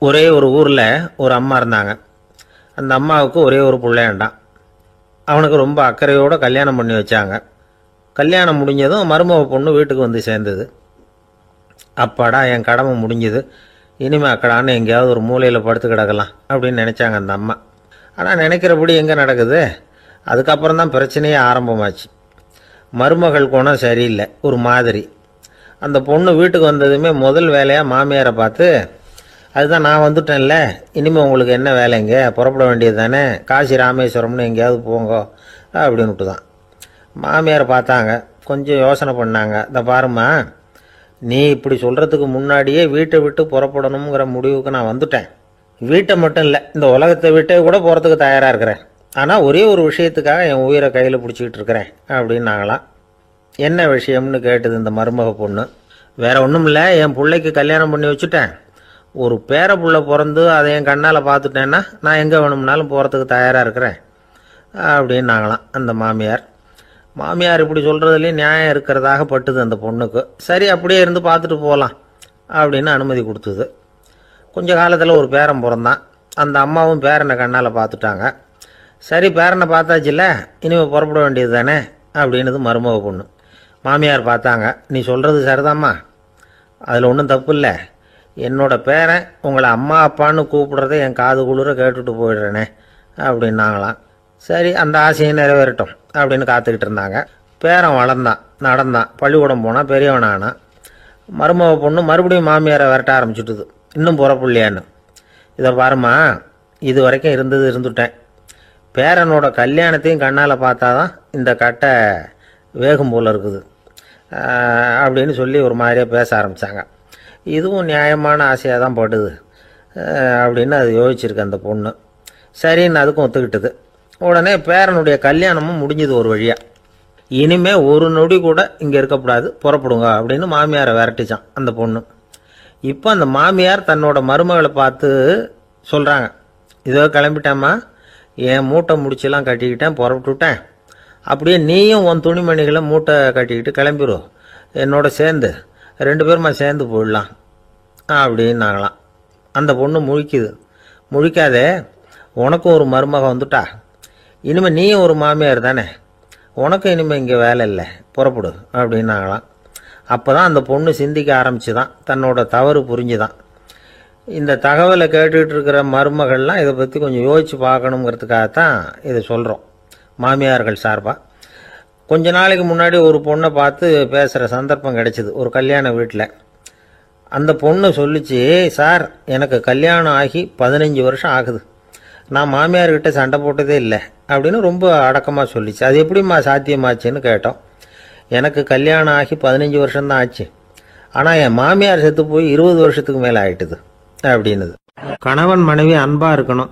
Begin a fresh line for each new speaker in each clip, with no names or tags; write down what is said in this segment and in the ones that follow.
ஒரே ஒரு ஊரில் ஒரு அம்மா இருந்தாங்க. அந்த அம்மாவுக்கு ஒரே ஒரு பிள்ளையாண்டான். அவனுக்கு ரொம்ப அக்கறையோடு கல்யாணம் பண்ணி வச்சாங்க. கல்யாணம் முடிஞ்சதும் மருமக பொண்ணு வீட்டுக்கு வந்து சேர்ந்தது. அப்பாடா, என் கடமை முடிஞ்சது, இனிமேல் அக்கடான்னு எங்கேயாவது ஒரு மூலையில் படுத்து கிடக்கலாம் அப்படின்னு நினச்சாங்க அந்த அம்மா. ஆனால் நினைக்கிறபடி எங்கே நடக்குது? அதுக்கப்புறம் தான் பிரச்சனையே ஆரம்பமாச்சு. மருமகள் குணம் சரியில்லை, ஒரு மாதிரி. அந்த பொண்ணு வீட்டுக்கு வந்ததுமே முதல் வேலையாக மாமியாரை பார்த்து, அதுதான் நான் வந்துட்டேன்ல, இனிமேல் உங்களுக்கு என்ன வேலைங்க, புறப்பட வேண்டியது தானே, காசி ராமேஸ்வரம்னு எங்கேயாவது போங்க அப்படின்னுட்டு தான். மாமியாரை பார்த்தாங்க, கொஞ்சம் யோசனை பண்ணாங்க. இந்த பாருமா, நீ இப்படி சொல்கிறதுக்கு முன்னாடியே வீட்டை விட்டு புறப்படணுங்கிற முடிவுக்கு நான் வந்துட்டேன். வீட்டை மட்டும் இல்லை, இந்த உலகத்தை விட்டே கூட போகிறதுக்கு தயாராக இருக்கிறேன். ஆனால் ஒரே ஒரு விஷயத்துக்காக என் உயிரை கையில் பிடிச்சிக்கிட்டு இருக்கிறேன் அப்படின்னாங்களாம். என்ன விஷயம்னு கேட்டது இந்த மருமக பொண்ணு. வேற ஒன்றும் இல்லை, என் பிள்ளைக்கு கல்யாணம் பண்ணி வச்சுட்டேன். ஒரு பேர புள்ள பிறந்து அதை என் கண்ணால் பார்த்துட்டேன்னா நான் எங்கே வேணும்னாலும் போகிறதுக்கு தயாராக இருக்கிறேன் அப்படின்னாங்களாம் அந்த மாமியார். மாமியார் இப்படி சொல்கிறதுலேயும் நியாயம் இருக்கிறதாக பட்டுது அந்த பொண்ணுக்கு. சரி, அப்படியே இருந்து பார்த்துட்டு போகலாம் அப்படின்னு அனுமதி கொடுத்தது. கொஞ்ச காலத்தில் ஒரு பேரன் பிறந்தான். அந்த அம்மாவும் பேரனை கண்ணால் பார்த்துட்டாங்க. சரி, பேரனை பார்த்தாச்சுல்ல, இனிமேல் புறப்பட வேண்டியது தானே அப்படின்னது மருமக பொண்ணு. மாமியார் பார்த்தாங்க, நீ சொல்கிறது சரிதாம்மா, அதில் ஒன்றும் தப்பு இல்லை. என்னோட பேரன் உங்களை அம்மா அப்பான்னு கூப்பிடுறத என் காது குளிர கேட்டுட்டு போயிடுறேனே அப்படின்னாங்களாம். சரி, அந்த ஆசையை நிறைவேறட்டும் அப்படின்னு காத்துக்கிட்டு இருந்தாங்க. பேரன் வளர்ந்தான், நடந்தான், பள்ளிக்கூடம் போனால் பெரியவனானான். மருமக பொண்ணு மறுபடியும் மாமியாரை விரட்ட ஆரம்பிச்சுட்டுது, இன்னும் புறப்புள்ளையான்னு. இதை பாருமா, இது வரைக்கும் இருந்துட்டேன். பேரனோட கல்யாணத்தையும் கண்ணால் பார்த்தா தான் இந்த கட்டை வேகம் போல் இருக்குது அப்படின்னு சொல்லி ஒரு மாதிரியாக பேச ஆரம்பித்தாங்க. இதுவும் நியாயமான ஆசையாக தான் படுது அப்படின்னு அது யோசிச்சிருக்கு அந்த பொண்ணு. சரின்னு அதுக்கும் ஒத்துக்கிட்டது. உடனே பேரனுடைய கல்யாணமும் முடிஞ்சது ஒரு வழியாக. இனிமே ஒரு நொடி கூட இங்கே இருக்கக்கூடாது, புறப்படுங்க அப்படின்னு மாமியாரை விரட்டிச்சான் அந்த பொண்ணு. இப்போ அந்த மாமியார் தன்னோட மருமகளை பார்த்து சொல்கிறாங்க, இதோ கிளம்பிட்டேம்மா, என் மூட்டை முடிச்செல்லாம் கட்டிக்கிட்டேன், புறப்பட்டுவிட்டேன். அப்படியே நீயும் உன் துணிமணிகளை மூட்டை கட்டிக்கிட்டு கிளம்பிடும், என்னோட சேர்ந்து 2 பேருமா சேர்ந்து போயிடலாம் அப்படின்னாங்களாம். அந்த பொண்ணு முழிக்குது. முழிக்காதே, உனக்கும் ஒரு மருமக வந்துட்டா, இனிமேல் நீயும் ஒரு மாமியார் தானே, உனக்கும் இனிமேல் இங்கே வேலை இல்லை, புறப்படு அப்படின்னாங்களாம். அப்போ தான் அந்த பொண்ணு சிந்திக்க ஆரம்பிச்சுதான், தன்னோட தவறு புரிஞ்சுதான். இந்த தகவலை கேட்டுக்கிட்டு இருக்கிற மருமகள்லாம் இதை பற்றி கொஞ்சம் யோசித்து பார்க்கணுங்கிறதுக்காகத்தான் இதை சொல்கிறோம் மாமியார்கள் சார்பாக. கொஞ்ச நாளைக்கு முன்னாடி ஒரு பொண்ணை பார்த்து பேசுகிற சந்தர்ப்பம் கிடைச்சிது ஒரு கல்யாண வீட்டில். அந்த பொண்ணு சொல்லிச்சு, சார், எனக்கு கல்யாணம் ஆகி 15 வருஷம் ஆகுது, நான் மாமியார்கிட்ட சண்டை போட்டதே இல்லை அப்படின்னு ரொம்ப அடக்கமாக சொல்லிச்சு. அது எப்படிம்மா சாத்தியமாச்சுன்னு கேட்டோம். எனக்கு கல்யாணம் ஆகி 15 வருஷம்தான் ஆச்சு, ஆனால் என் மாமியார் செத்து போய் 20 வருஷத்துக்கு மேலே ஆயிட்டுது அப்படின்னுது. கணவன் மனைவி அன்பாக இருக்கணும்,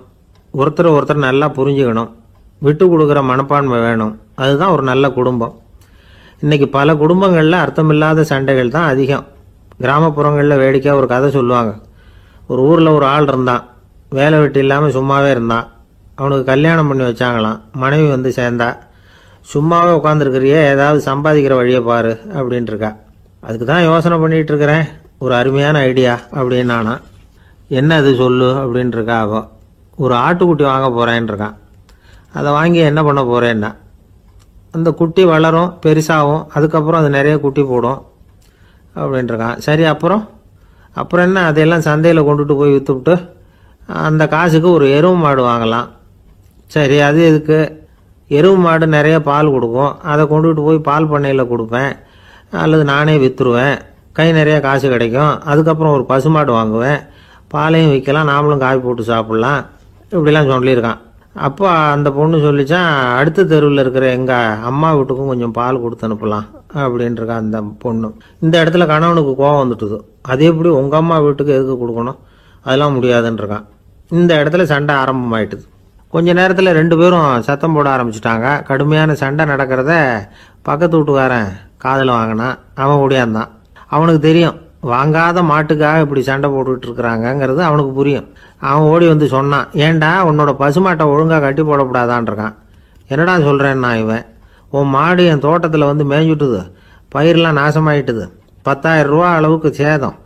ஒருத்தர் நல்லா புரிஞ்சுக்கணும், விட்டு கொடுக்குற மனப்பான்மை வேணும், அதுதான் ஒரு நல்ல குடும்பம். இன்றைக்கி பல குடும்பங்களில் அர்த்தமில்லாத சண்டைகள் தான் அதிகம். கிராமப்புறங்களில் வேடிக்கையாக ஒரு கதை சொல்லுவாங்க. ஒரு ஊரில் ஒரு ஆள் இருந்தான், வேலை வெட்டி இல்லாமல் சும்மாவே இருந்தான். அவனுக்கு கல்யாணம் பண்ணி வச்சாங்களாம். மனைவி வந்து சேர்ந்தா, சும்மாவே உட்காந்துருக்கிறியே, ஏதாவது சம்பாதிக்கிற வழியை பாரு அப்படின்ட்டு இருக்கா. அதுக்கு தான் யோசனை பண்ணிகிட்டு இருக்கிறேன், ஒரு அருமையான ஐடியா அப்படின்னானா. என்ன அது சொல்லு அப்படின்ட்டுருக்கா. அவன் ஒரு ஆட்டுக்குட்டி வாங்க போகிறேன்னு இருக்கான். அதை வாங்கி என்ன பண்ண போகிறேன்னா, அந்த குட்டி வளரும், பெருசாகும், அதுக்கப்புறம் அது நிறைய குட்டி போடும் அப்படின்ட்டுருக்கான். சரி, அப்புறம் என்ன, அதையெல்லாம் சந்தையில் கொண்டுட்டு போய் விற்றுவிட்டு அந்த காசுக்கு ஒரு எருவு மாடு வாங்கலாம். சரி, அது எதுக்கு? எருவு மாடு நிறைய பால் கொடுக்கும், அதை கொண்டுகிட்டு போய் பால் பண்ணையில் கொடுப்பேன், அல்லது நானே விற்றுருவேன், கை நிறைய காசு கிடைக்கும். அதுக்கப்புறம் ஒரு பசுமாடு வாங்குவேன், பாலையும் விற்கலாம், நாமளும் காய் போட்டு சாப்பிட்லாம், இப்படிலாம் சொல்லியிருக்கான். அப்போ அந்த பொண்ணு சொல்லிச்சான், அடுத்த தெருவில் இருக்கிற எங்கள் அம்மா வீட்டுக்கும் கொஞ்சம் பால் கொடுத்து அனுப்பலாம் அப்படின்ட்டுருக்கா அந்த பொண்ணு. இந்த இடத்துல கணவனுக்கு கோபம் வந்துட்டுது. அது எப்படி உங்கள் அம்மா வீட்டுக்கு எதுக்கு கொடுக்கணும், அதெல்லாம் முடியாதுன்றிருக்கான். இந்த இடத்துல சண்டை ஆரம்பமாயிட்டுது. கொஞ்ச நேரத்தில் 2 பேரும் சத்தம் போட ஆரம்பிச்சிட்டாங்க. கடுமையான சண்டை நடக்கிறத பக்கத்து வீட்டுக்காரன் காதில் வாங்கினான். அவன் ஓடியாந்தான். அவனுக்கு தெரியும், வாங்காத மாட்டுக்காக இப்படி சண்டை போட்டுக்கிட்டு இருக்கிறாங்கங்கிறது அவனுக்கு புரியும். அவன் ஓடி வந்து சொன்னான், ஏண்டா உன்னோட பசுமாட்டை ஒழுங்காக கட்டி போடக்கூடாதான்னு இருக்கான். என்னடா சொல்கிறேன்னா இவன், உன் மாடு என் தோட்டத்தில் வந்து மேய்ஞ்சுட்டுது, பயிரெலாம் நாசமாயிட்டுது, 10,000 ரூபா அளவுக்கு சேதம்,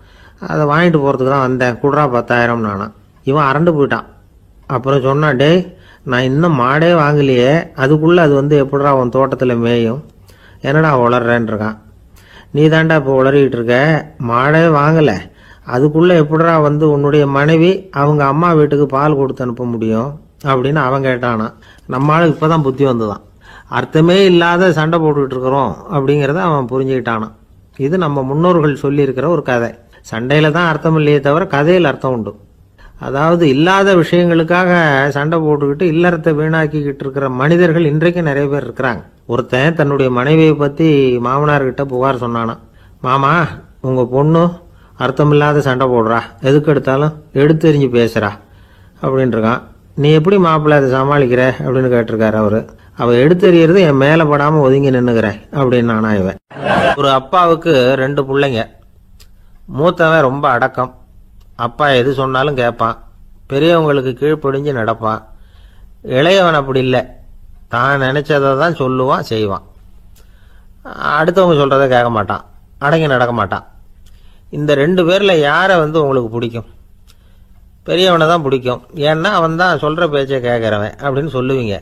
அதை வாங்கிட்டு போகிறதுக்கு தான் வந்தேன், குடுறா 10,000 நானா. இவன் அரண்டு போயிட்டான். அப்புறம் சொன்னான், டே நான் இன்னும் மாடே வாங்கலையே, அதுக்குள்ளே அது வந்து எப்படிடா உன் தோட்டத்தில் மேயும், என்னடா உளறேன்னு இருக்கான். நீ தாண்டா இப்போ உளறிக்கிட்டு இருக்க, மாடே வாங்கலை, அதுக்குள்ளே எப்படிடா வந்து உன்னுடைய மனைவி அவங்க அம்மா வீட்டுக்கு பால் கொடுத்து அனுப்ப முடியும் அப்படின்னு அவன் கேட்டானா. நம்மளுக்கு இப்போ தான் புத்தி வந்துதான், அர்த்தமே இல்லாத சண்டை போட்டுக்கிட்டு இருக்கிறோம் அப்படிங்கிறத அவன் புரிஞ்சுக்கிட்டானான். இது நம்ம முன்னோர்கள் சொல்லியிருக்கிற ஒரு கதை. சண்டையில் தான் அர்த்தம் இல்லையே தவிர கதையில் அர்த்தம் உண்டு. அதாவது இல்லாத விஷயங்களுக்காக சண்டை போட்டுக்கிட்டு இல்லறத்தை வீணாக்கிக்கிட்டு இருக்கிற மனிதர்கள் இன்றைக்கு நிறைய பேர் இருக்கிறாங்க. ஒருத்தன் தன்னுடைய மனைவியை பற்றி மாமனார்கிட்ட புகார் சொன்னானா. மாமா, உங்கள் பொண்ணு அர்த்தமில்லாத சண்டை போடுறா, எதுக்கு எடுத்தாலும் எடுத்தெறிஞ்சு பேசுகிறா அப்படின்னு இருக்கான். நீ எப்படி மாப்பிள்ளை அதை சமாளிக்கிற அப்படின்னு கேட்டிருக்காரு அவரு. அவள் எடுத்தெறியறது என் மேலே படாமல் ஒதுங்கி நின்றுக்கிறேன் அப்படின்னு நானா இவன். ஒரு அப்பாவுக்கு 2 பிள்ளைங்க. மூத்தவன் ரொம்ப அடக்கம், அப்பா எது சொன்னாலும் கேட்பான், பெரியவங்களுக்கு கீழ்ப்படிஞ்சு நடப்பான். இளையவன் அப்படி இல்லை, தான் நினைச்சதை தான் சொல்லுவான் செய்வான், அடுத்தவங்க சொல்றதை கேட்க மாட்டான், அடங்கி நடக்க மாட்டான். இந்த 2 பேரில் யாரை வந்து உங்களுக்கு பிடிக்கும்? பெரியவனை தான் பிடிக்கும், ஏன்னா அவன் தான் சொல்கிற பேச்சை கேட்குறவன் அப்படின்னு சொல்லுவீங்க.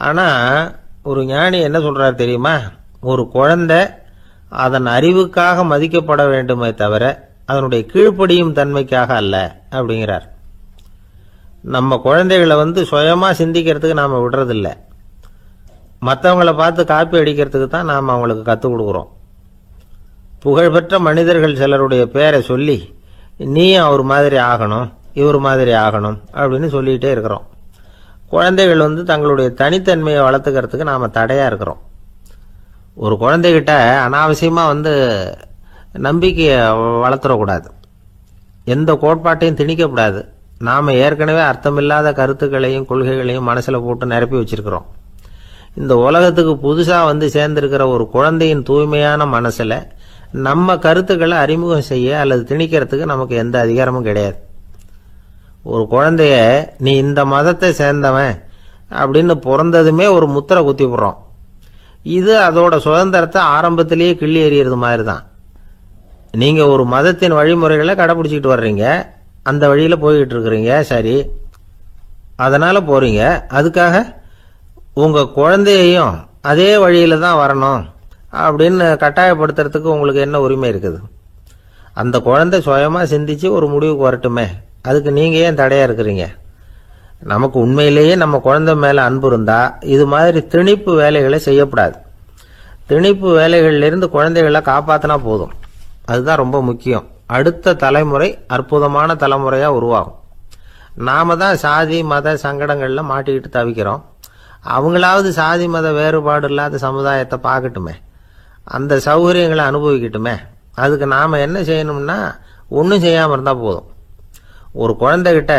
ஆனால் ஒரு ஞானி என்ன சொல்கிறார் தெரியுமா? ஒரு குழந்தை அதன் அறிவுக்காக மதிக்கப்பட வேண்டுமே தவிர அதனுடைய கீழ்ப்படியும் தன்மைக்காக அல்ல அப்படிங்கிறார். நம்ம குழந்தைகளை வந்து சுயமாக சிந்திக்கிறதுக்கு நாம் விடுறதில்ல, மற்றவங்களை பார்த்து காப்பி அடிக்கிறதுக்கு தான் நாம் அவங்களுக்கு கற்றுக் கொடுக்குறோம். புகழ்பெற்ற மனிதர்கள் சிலருடைய பேரை சொல்லி நீயும் அவர் மாதிரி ஆகணும், இவர் மாதிரி ஆகணும் அப்படின்னு சொல்லிகிட்டே இருக்கிறோம். குழந்தைகள் வந்து தங்களுடைய தனித்தன்மையை வளர்த்துக்கிறதுக்கு நாம் தடையாக இருக்கிறோம். ஒரு குழந்தைகிட்ட அனாவசியமாக வந்து நம்பிக்கையை வளர்த்துடக்கூடாது, எந்த கோட்பாட்டையும் திணிக்கக்கூடாது. நாம் ஏற்கனவே அர்த்தமில்லாத கருத்துக்களையும் கொள்கைகளையும் மனசில் போட்டு நிரப்பி வச்சிருக்கிறோம். இந்த உலகத்துக்கு புதுசாக வந்து சேர்ந்திருக்கிற ஒரு குழந்தையின் தூய்மையான மனசில் நம்ம கருத்துக்களை அறிமுகம் செய்ய அல்லது திணிக்கிறதுக்கு நமக்கு எந்த அதிகாரமும் கிடையாது. ஒரு குழந்தைய நீ இந்த மதத்தை சேர்ந்தவன் அப்படின்னு பிறந்ததுமே ஒரு முத்திரை குத்தி விடுறோம். இது அதோட சுதந்திரத்தை ஆரம்பத்திலேயே கிள்ளி எறிகிறது மாதிரி தான். நீங்கள் ஒரு மதத்தின் வழிமுறைகளை கடைப்பிடிச்சிக்கிட்டு வர்றீங்க, அந்த வழியில் போய்கிட்டு இருக்கிறீங்க, சரி, அதனால் போகிறீங்க. அதுக்காக உங்கள் குழந்தையையும் அதே வழியில் தான் வரணும் அப்படின்னு கட்டாயப்படுத்துறதுக்கு உங்களுக்கு என்ன உரிமை இருக்குது? அந்த குழந்தை சுயமாக சிந்திச்சு ஒரு முடிவுக்கு வரட்டுமே, அதுக்கு நீங்கள் ஏன் தடையாக இருக்கிறீங்க? நமக்கு உண்மையிலேயே நம்ம குழந்தை மேலே அன்பு இருந்தால் இது மாதிரி திணிப்பு வேலைகளை செய்யக்கூடாது. திணிப்பு வேலைகளிலிருந்து குழந்தைகளை காப்பாற்றினா போதும், அதுதான் ரொம்ப முக்கியம். அடுத்த தலைமுறை அற்புதமான தலைமுறையாக உருவாகும். நாம தான் சாதி மத சங்கடங்களில் மாட்டிக்கிட்டு தவிக்கிறோம். அவங்களாவது சாதி மத வேறுபாடு இல்லாத சமுதாயத்தை பார்க்கட்டுமே, அந்த சௌகரியங்களை அனுபவிக்கட்டுமே. அதுக்கு நாம் என்ன செய்யணும்னா ஒன்றும் செய்யாமல் இருந்தால் போதும். ஒரு குழந்தைகிட்ட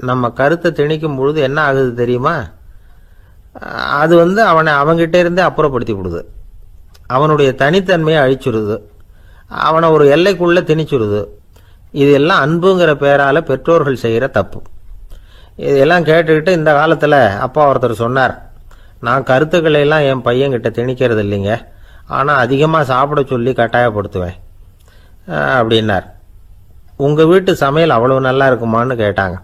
நம்ம கருத்தை திணிக்கும் பொழுது என்ன ஆகுது தெரியுமா? அது வந்து அவனை அவங்கிட்ட இருந்தே அப்புறப்படுத்தி விடுது, அவனுடைய தனித்தன்மையை அழிச்சுடுது, அவனை ஒரு எல்லைக்குள்ளே திணிச்சுடுது. இதெல்லாம் அன்புங்கிற பேரால் பெற்றோர்கள் செய்கிற தப்பு. இதெல்லாம் கேட்டுக்கிட்டு இந்த காலத்தில் அப்பா ஒருத்தர் சொன்னார், நான் கருத்துக்களை எல்லாம் என் பையன்கிட்ட திணிக்கிறது இல்லைங்க, ஆனால் அதிகமாக சாப்பிட சொல்லி கட்டாயப்படுத்துவேன் அப்படின்னார். உங்கள் வீட்டு சமையல் அவ்வளவு நல்லா இருக்குமான்னு கேட்டாங்க.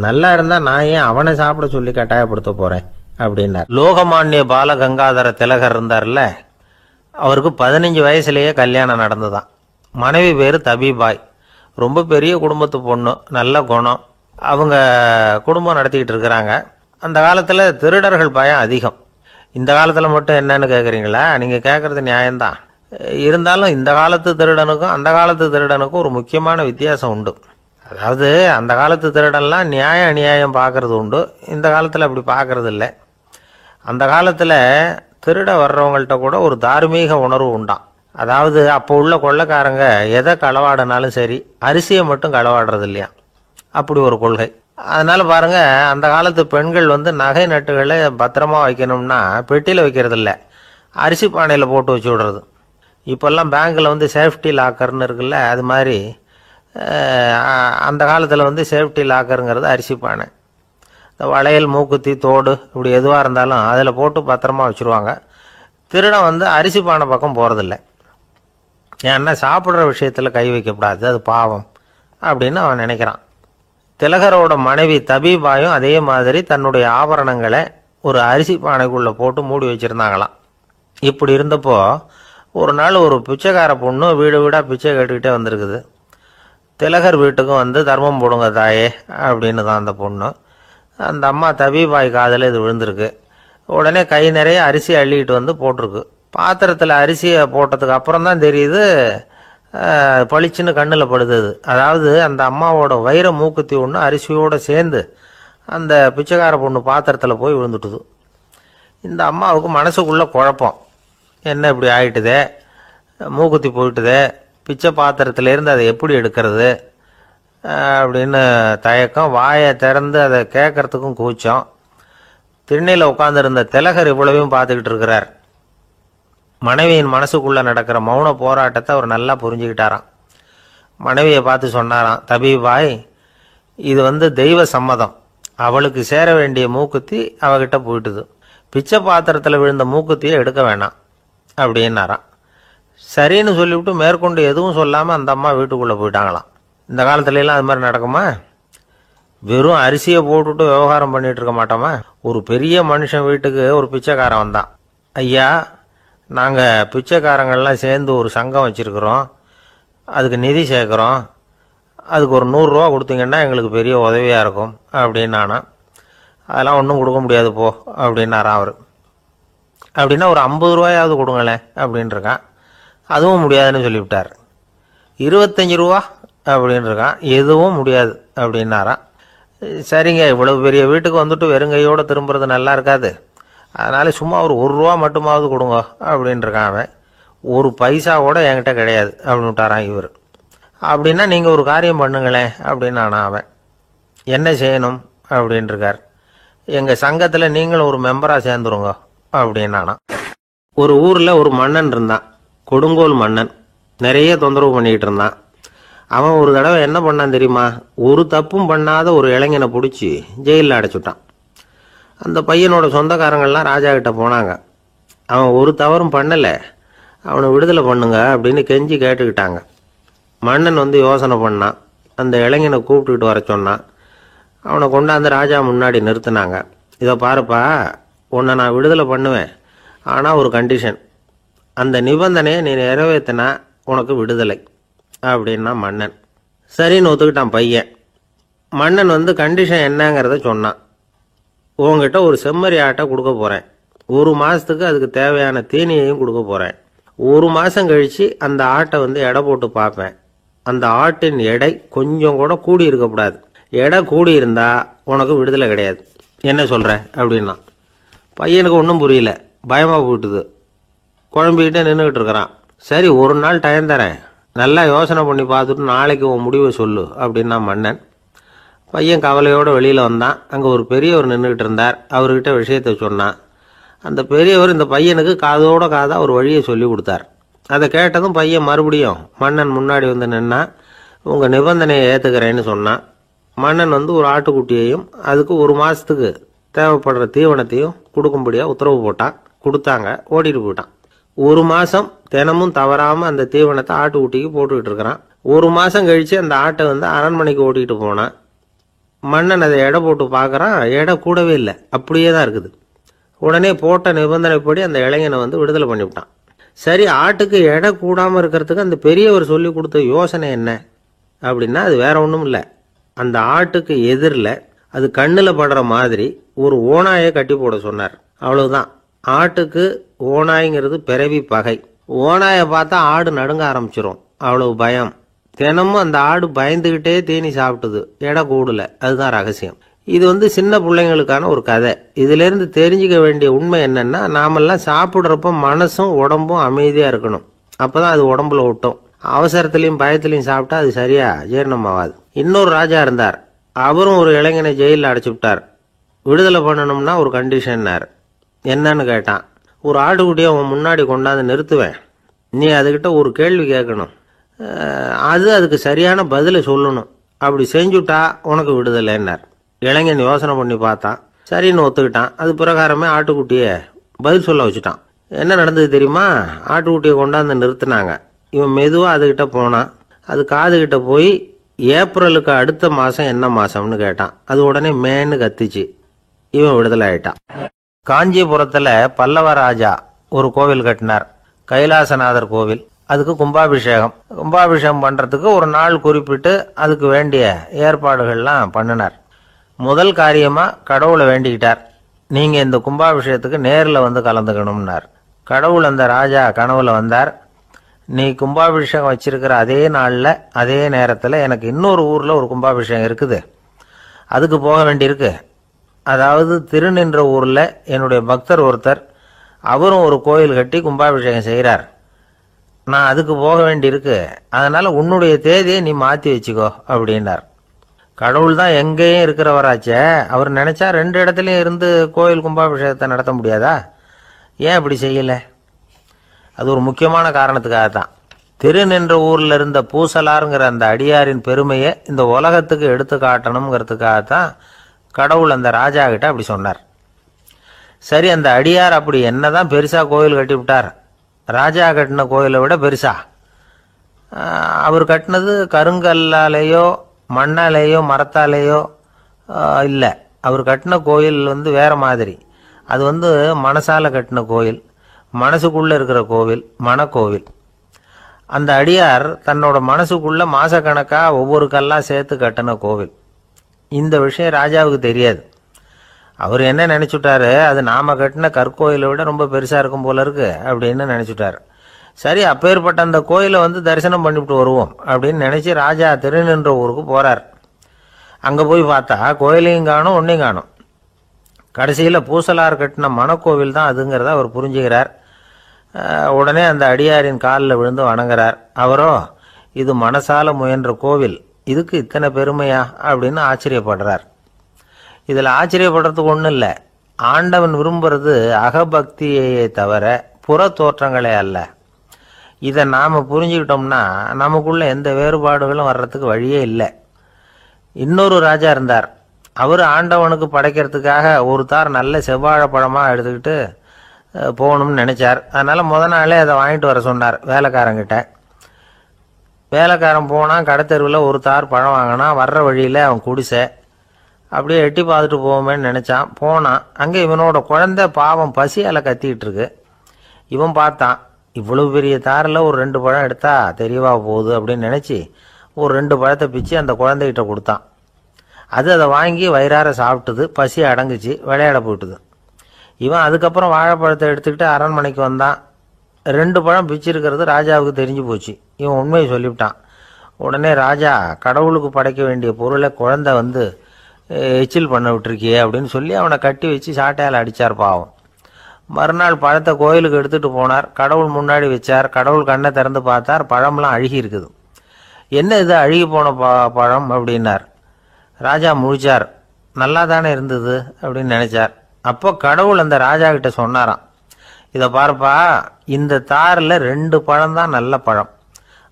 நல்லா இருந்தால் நான் ஏன் அவனை சாப்பிட சொல்லி கட்டாயப்படுத்த போகிறேன் அப்படின்னார். லோகமானிய பாலகங்காதர திலகர் இருந்தார்ல, அவருக்கு 15 வயசுலேயே கல்யாணம் நடந்துதான். மனைவி பேர் தபிபாய், ரொம்ப பெரிய குடும்பத்து பொண்ணு, நல்ல குணம். அவங்க குடும்பம் நடத்திக்கிட்டு இருக்கிறாங்க. அந்த காலத்தில் திருடர்கள் பயம் அதிகம். இந்த காலத்தில் மட்டும் என்னன்னு கேட்குறீங்களா? நீங்கள் கேட்குறது நியாயம்தான். இருந்தாலும் இந்த காலத்து திருடனுக்கும் அந்த காலத்து திருடனுக்கும் ஒரு முக்கியமான வித்தியாசம் உண்டு. அதாவது அந்த காலத்து திருடன்லாம் நியாயம் அநியாயம் பார்க்கறது உண்டு, இந்த காலத்தில் அப்படி பார்க்கறது இல்லை. அந்த காலத்தில் திருட வர்றவங்கள்ட்ட கூட ஒரு தார்மீக உணர்வு உண்டாம். அதாவது அப்போ உள்ள கொள்ளைக்காரங்க எதை களவாடினாலும் சரி, அரிசியை மட்டும் களவாடுறது இல்லையா, அப்படி ஒரு கொள்கை. அதனால பாருங்க, அந்த காலத்து பெண்கள் வந்து நகை நட்டுகளை பத்திரமா வைக்கணும்னா பெட்டியில் வைக்கிறது இல்லை, அரிசி பானையில் போட்டு வச்சு விடுறது. இப்போல்லாம் பேங்க்கில் வந்து சேஃப்டி லாக்கர்னு இருக்குல்ல, அது மாதிரி அந்த காலத்தில் வந்து சேஃப்டி லாக்கருங்கிறது அரிசி பானை. இந்த வளையல் மூக்குத்தி தோடு இப்படி எதுவாக இருந்தாலும் அதில் போட்டு பத்திரமா வச்சுருவாங்க. திருடன் வந்து அரிசி பானை பக்கம் போகிறதில்ல. ஏன்னா சாப்பிட்ற விஷயத்தில் கை வைக்கக்கூடாது, அது பாவம் அப்படின்னு அவன் நினைக்கிறான். திலகரோட மனைவி தபீபாயும் அதே மாதிரி தன்னுடைய ஆபரணங்களை ஒரு அரிசி பானைக்குள்ளே போட்டு மூடி வச்சுருந்தாங்களாம். இப்படி இருந்தப்போ ஒரு நாள் ஒரு பிச்சைக்கார பொண்ணு வீடு வீடாக பிச்சை கேட்டுக்கிட்டே வந்திருக்குது. திலகர் வீட்டுக்கும் வந்து தர்மம் போடுங்க தாயே அப்படின்னு தான் அந்த பொண்ணு. அந்த அம்மா தபீபாய் காதில் இது விழுந்திருக்கு. உடனே கை நிறைய அரிசி அள்ளிக்கிட்டு வந்து போட்டிருக்கு. பாத்திரத்தில் அரிசியை போட்டதுக்கு அப்புறம் தான் தெரியுது பளிச்சுன்னு கண்ணில் படுது. அதாவது அந்த அம்மாவோட வைர மூக்குத்தி ஒன்று அரிசியோடு சேர்ந்து அந்த பிச்சைக்கார பொண்ணு பாத்திரத்தில் போய் விழுந்துட்டுது. இந்த அம்மாவுக்கு மனசுக்குள்ளே குழப்பம், என்ன இப்படி ஆகிட்டுதே, மூக்குத்தி போயிட்டுதே, பிச்சை பாத்திரத்திலேருந்து அதை எப்படி எடுக்கிறது அப்படின்னு தயக்கம், வாயை திறந்து அதை கேட்கறதுக்கும் கூச்சம். திண்ணையில் உட்காந்துருந்த திலகர் இவ்வளவையும் பார்த்துக்கிட்டு இருக்கிறார். மனைவியின் மனசுக்குள்ளே நடக்கிற மௌன போராட்டத்தை அவர் நல்லா புரிஞ்சுக்கிட்டாராம். மனைவியை பார்த்து சொன்னாராம், தபீபாய், இது தெய்வ சம்மதம், அவளுக்கு சேர வேண்டிய மூக்குத்தி அவகிட்ட போயிட்டுது, பிச்சை பாத்திரத்தில் விழுந்த மூக்குத்தியை எடுக்க வேணாம் அப்படின்னாராம். சரின்னு சொல்லிவிட்டு மேற்கொண்டு எதுவும் சொல்லாமல் அந்த அம்மா வீட்டுக்குள்ளே போயிட்டாங்களாம். இந்த காலத்துலலாம் அது மாதிரி நடக்குமா? வெறும் அரிசியை போட்டுட்டு விவகாரம் பண்ணிட்டு இருக்க மாட்டோமா? ஒரு பெரிய மனுஷன் வீட்டுக்கு ஒரு பிச்சைக்காரன் வந்தான். ஐயா, நாங்கள் பிச்சைக்காரங்கள்லாம் சேர்ந்து ஒரு சங்கம் வச்சுருக்குறோம், அதுக்கு நிதி சேர்க்குறோம், அதுக்கு ஒரு 100 ரூபா கொடுத்தீங்கன்னா எங்களுக்கு பெரிய உதவியாக இருக்கும் அப்படின்னானா. அதெல்லாம் ஒன்றும் கொடுக்க முடியாது போ அப்படின்னாரான் அவர். அப்படின்னா ஒரு 50 ரூபாயாவது கொடுங்களேன் அப்படின்ட்டுருக்கான். அதுவும் முடியாதுன்னு சொல்லிவிட்டார். 25 ரூபா அப்படின்னு இருக்கான். எதுவும் முடியாது அப்படின்னாரான். சரிங்க, இவ்வளவு பெரிய வீட்டுக்கு வந்துட்டு வெறுங்கையோடு திரும்புறது நல்லா இருக்காது, அதனால சும்மா ஒரு 1 ரூபா மட்டுமாவது கொடுங்க அப்படின்ட்டுருக்கான் அவன். ஒரு பைசா கூட என்கிட்ட கிடையாது அப்படின்னு விட்டாரான் இவர். அப்படின்னா நீங்கள் ஒரு காரியம் பண்ணுங்களேன் அப்படின்னானா அவன். என்ன செய்யணும் அப்படின்ட்டுருக்கார். எங்கள் சங்கத்தில் நீங்களும் ஒரு மெம்பராக சேர்ந்துருங்க அப்படின்னானா. ஒரு ஊரில் ஒரு மன்னன் இருந்தான், கொடுங்கோல் மன்னன். நிறைய தொந்தரவு பண்ணிக்கிட்டு இருந்தான். அவன் ஒரு தடவை என்ன பண்ணான் தெரியுமா? ஒரு தப்பும் பண்ணாத ஒரு இளைஞனை பிடிச்சி ஜெயிலில் அடைச்சுட்டான். அந்த பையனோட சொந்தக்காரங்கள்லாம் ராஜா கிட்ட போனாங்க. அவன் ஒரு தவறும் பண்ணலை, அவனை விடுதலை பண்ணுங்க அப்படின்னு கெஞ்சி கேட்டுக்கிட்டாங்க. மன்னன் யோசனை பண்ணான். அந்த இளைஞனை கூப்பிட்டுக்கிட்டு வர சொன்னான். அவனை கொண்டாந்து ராஜா முன்னாடி நிறுத்தினாங்க. இதை பாருப்பா, உன்னை நான் விடுதலை பண்ணுவேன், ஆனால் ஒரு கண்டிஷன், அந்த நிபந்தனையை நீ நிறைவேற்றினா உனக்கு விடுதலை அப்படின்னா மன்னன். சரின்னு ஒத்துக்கிட்டான் பையன். மன்னன் கண்டிஷன் என்னங்கிறத சொன்னான். உங்ககிட்ட ஒரு செம்மறி ஆட்டை கொடுக்க போகிறேன், 1 மாதத்துக்கு அதுக்கு தேவையான தீனியையும் கொடுக்க போகிறேன். 1 மாதம் கழித்து அந்த ஆட்டை எடை போட்டு பார்ப்பேன். அந்த ஆட்டின் எடை கொஞ்சம் கூட கூடி இருக்கக்கூடாது. எடை கூடி இருந்தால் உனக்கு விடுதலை கிடையாது. என்ன சொல்கிற அப்படின்னா. பையனுக்கு ஒன்றும் புரியல, பயமாக போயிட்டுது. குழம்பிக்கிட்டே நின்றுக்கிட்டு இருக்கிறான். சரி, ஒரு நாள் டைம் தரேன், நல்லா யோசனை பண்ணி பார்த்துட்டு நாளைக்கு உன் முடிவை சொல்லு அப்படின்னா மன்னன். பையன் கவலையோடு வெளியில் வந்தான். அங்கே ஒரு பெரியவர் நின்றுக்கிட்டு இருந்தார். அவர்கிட்ட விஷயத்தை சொன்னான். அந்த பெரியவர் இந்த பையனுக்கு காதோட காதாக ஒரு வழியை சொல்லி கொடுத்தார். அதை கேட்டதும் பையன் மறுபடியும் மன்னன் முன்னாடி நின்னா, உங்கள் நிபந்தனையை ஏற்றுக்கிறேன்னு சொன்னான். மன்னன் ஒரு ஆட்டுக்குட்டியையும் அதுக்கு 1 மாதத்துக்கு தேவைப்படுற தீவனத்தையும் கொடுக்கும்படியாக உத்தரவு போட்டான். கொடுத்தாங்க, ஓடிட்டு போயிட்டான். 1 மாதம் தினமும் தவறாமல் அந்த தீவனத்தை ஆட்டுக்குட்டிக்கு போட்டுக்கிட்டு இருக்கிறான். 1 மாதம் கழித்து அந்த ஆட்டை அரண்மனைக்கு ஓட்டிகிட்டு போனான். மன்னன் அதை எடை போட்டு பார்க்குறான், எடை கூடவே இல்லை, அப்படியே தான் இருக்குது. உடனே போட்ட நிபந்தனைப்படி அந்த இளைஞனை விடுதலை பண்ணிவிட்டான். சரி, ஆட்டுக்கு எடை கூடாமல் இருக்கிறதுக்கு அந்த பெரியவர் சொல்லி கொடுத்த யோசனை என்ன அப்படின்னா, அது வேற ஒன்றும் இல்லை. அந்த ஆட்டுக்கு எதிரில் அது கண்ணில் படுற மாதிரி ஒரு ஓநாயை கட்டி போட சொன்னார். அவ்வளவுதான். ஆட்டுக்கு ஓநாய்ங்கிறது பிறவி பகை. ஓநாயை பார்த்தா ஆடு நடுங்க ஆரம்பிச்சிரும், அவ்வளவு பயம். தினமும் அந்த ஆடு பயந்துகிட்டே தீனி சாப்பிட்டுது, எடை கூடல. அதுதான் ரகசியம். இது சின்ன பிள்ளைங்களுக்கான ஒரு கதை. இதிலிருந்து தெரிஞ்சுக்க வேண்டிய உண்மை என்னன்னா, நாமெல்லாம் சாப்பிட்றப்ப மனசும் உடம்பும் அமைதியாக இருக்கணும். அப்போதான் அது உடம்புல ஒட்டும். அவசரத்துலையும் பயத்துலையும் சாப்பிட்டா அது சரியா ஜீரணமாகாது. இன்னொரு ராஜா இருந்தார். அவரும் ஒரு இளைஞனை ஜெயிலில் அடைச்சி விட்டார். விடுதலை பண்ணணும்னா ஒரு கண்டிஷன்னார். என்னன்னு கேட்டான். ஒரு ஆட்டுக்குட்டியை அவன் முன்னாடி கொண்டாந்து நிறுத்துவேன், நீ அதுக்கிட்ட ஒரு கேள்வி கேட்கணும், அதுக்கு சரியான பதிலை சொல்லணும், அப்படி செஞ்சுட்டா உனக்கு விடுதலைன்னார். இளைஞன் யோசனை பண்ணி பார்த்தான். சரின்னு ஒத்துக்கிட்டான். அது பிரகாரமே ஆட்டுக்குட்டியை பதில் சொல்ல வச்சுட்டான். என்ன நடந்தது தெரியுமா? ஆட்டுக்குட்டியை கொண்டாந்து நிறுத்தினாங்க. இவன் மெதுவாக அதுகிட்ட போனான். அது காதுகிட்ட போய் ஏப்ரலுக்கு அடுத்த மாதம் என்ன மாதம்னு கேட்டான். அது உடனே மேன்னு கத்திச்சு. இவன் விடுதலை ஆயிட்டான். காஞ்சிபுரத்தில் பல்லவ ராஜா ஒரு கோவில் கட்டினார், கைலாசநாதர் கோவில். அதுக்கு கும்பாபிஷேகம் பண்ணுறதுக்கு ஒரு நாள் குறிப்பிட்டு அதுக்கு வேண்டிய ஏற்பாடுகள்லாம் பண்ணினார். முதல் காரியமாக கடவுளை வேண்டிக்கிட்டார், நீங்கள் இந்த கும்பாபிஷேகத்துக்கு நேரில் வந்து கலந்துக்கணும்னார். கடவுள் அந்த ராஜா கனவுல வந்தார். நீ கும்பாபிஷேகம் வச்சிருக்கிற அதே நாளில் அதே நேரத்தில் எனக்கு இன்னொரு ஊரில் ஒரு கும்பாபிஷேகம் இருக்குது, அதுக்கு போக வேண்டியிருக்கு. அதாவது திருநின்ற ஊரில் என்னுடைய பக்தர் ஒருத்தர், அவரும் ஒரு கோயில் கட்டி கும்பாபிஷேகம் செய்கிறார். நான் அதுக்கு போக வேண்டியிருக்கு, அதனால் உன்னுடைய தேதியை நீ மாற்றி வச்சுக்கோ அப்படின்னார். கடவுள் தான் எங்கேயும் இருக்கிறவராச்சே, அவர் நினச்சா 2 இடத்துலையும் இருந்து கோயில் கும்பாபிஷேகத்தை நடத்த முடியாதா? ஏன் அப்படி செய்யலை? அது ஒரு முக்கியமான காரணத்துக்காகத்தான். திருநின்ற ஊரில் இருந்த பூசலாருங்கிற அந்த அடியாரின் பெருமையை இந்த உலகத்துக்கு எடுத்து காட்டணுங்கிறதுக்காகத்தான் கடவுள் அந்த ராஜா கிட்ட அப்படி சொன்னார். சரி, அந்த அடியார் அப்படி என்னதான் பெருசாக கோயில் கட்டி விட்டார்? ராஜா கட்டின கோயிலை விட பெருசா? அவர் கட்டினது கருங்கல்லாலேயோ மண்ணாலேயோ மரத்தாலேயோ இல்லை. அவர் கட்டின கோயில் வேற மாதிரி. அது மனசால கட்டின கோயில், மனசுக்குள்ளே இருக்கிற கோவில், மனக்கோவில். அந்த அடியார் தன்னோட மனசுக்குள்ள மாசக்கணக்காக ஒவ்வொரு கல்லாக சேர்த்து கட்டின கோவில். இந்த விஷயம் ராஜாவுக்கு தெரியாது. அவர் என்ன நினைச்சுட்டாரு, அது நாம கட்டின கற்கோயிலை விட ரொம்ப பெருசா இருக்கும் போல இருக்கு அப்படின்னு நினைச்சுட்டாரு. சரி, அப்பேற்பட்ட அந்த கோயிலை தரிசனம் பண்ணிவிட்டு வருவோம் அப்படின்னு நினைச்சு ராஜா திருநின்ற ஊருக்கு போறார். அங்க போய் பார்த்தா கோயிலையும் காணும், ஒன்னையும் காணும். கடைசியில் பூசலார் கட்டின மனக்கோவில் தான் அதுங்கிறத அவர் புரிஞ்சுக்கிறார். உடனே அந்த அடியாரின் காலில் விழுந்து வணங்குறார். அவரோ, இது மனசால முயன்ற கோவில், இதுக்கு இத்தனை பெருமையா அப்படின்னு ஆச்சரியப்படுறார். இதில் ஆச்சரியப்படுறதுக்கு ஒன்றும் இல்லை. ஆண்டவன் விரும்புறது அகபக்தியையே தவிர புற தோற்றங்களே அல்ல. இதை நாம் புரிஞ்சுக்கிட்டோம்னா நமக்குள்ள எந்த வேறுபாடுகளும் வர்றதுக்கு வழியே இல்லை. இன்னொரு ராஜா இருந்தார். அவர் ஆண்டவனுக்கு படைக்கிறதுக்காக ஒரு தார் நல்ல செவ்வாழை பழமாக எடுத்துக்கிட்டு போகணும்னு நினைச்சார். அதனால நாளே அதை வாங்கிட்டு வர சொன்னார் வேலைக்காரங்கிட்ட. வேலைக்காரன் போனான், கடைத்தெருவில் ஒரு தார் பழம் வாங்கினான். வர்ற வழியில் அவன் குடிசை. அப்படியே எட்டி பார்த்துட்டு போவோமேன்னு நினச்சான். போனான். அங்கே இவனோட குழந்தை பாவம் பசியால் கத்திக்கிட்டு இருக்கு. இவன் பார்த்தான், இவ்வளவு பெரிய தாரில் ஒரு 2 பழம் எடுத்தா தெரியவா போகுது அப்படின்னு நினச்சி ஒரு 2 பழத்தை பிச்சு அந்த குழந்தைகிட்ட கொடுத்தான். அது அதை வாங்கி வயிறார சாப்பிட்டுது. பசி அடங்குச்சு, விளையாட போயிட்டுது. இவன் அதுக்கப்புறம் வாழைப்பழத்தை எடுத்துக்கிட்டு அரண்மனைக்கு வந்தான். 2 பழம் பிச்சிருக்கிறது ராஜாவுக்கு தெரிஞ்சு போச்சு. இவன் உண்மையை சொல்லிவிட்டான். உடனே ராஜா, கடவுளுக்கு படைக்க வேண்டிய பொருளை குழந்தை எச்சில் பண்ண விட்டுருக்கியே அப்படின்னு சொல்லி அவனை கட்டி வச்சு சாட்டையால் அடித்தார் பாவம். மறுநாள் பழத்தை கோயிலுக்கு எடுத்துகிட்டு போனார். கடவுள் முன்னாடி வச்சார். கடவுள் கண்ணை திறந்து பார்த்தார், பழம்லாம் அழுகி இருக்குது. என்ன இது அழுகி போன பழம் அப்படின்னார். ராஜா முழிச்சார். நல்லா தானே இருந்தது அப்படின்னு நினைச்சார். அப்போ கடவுள் அந்த ராஜா கிட்ட சொன்னாராம், இதை பாருப்பா, இந்த தாரில் 2 பழம் தான் நல்ல பழம்,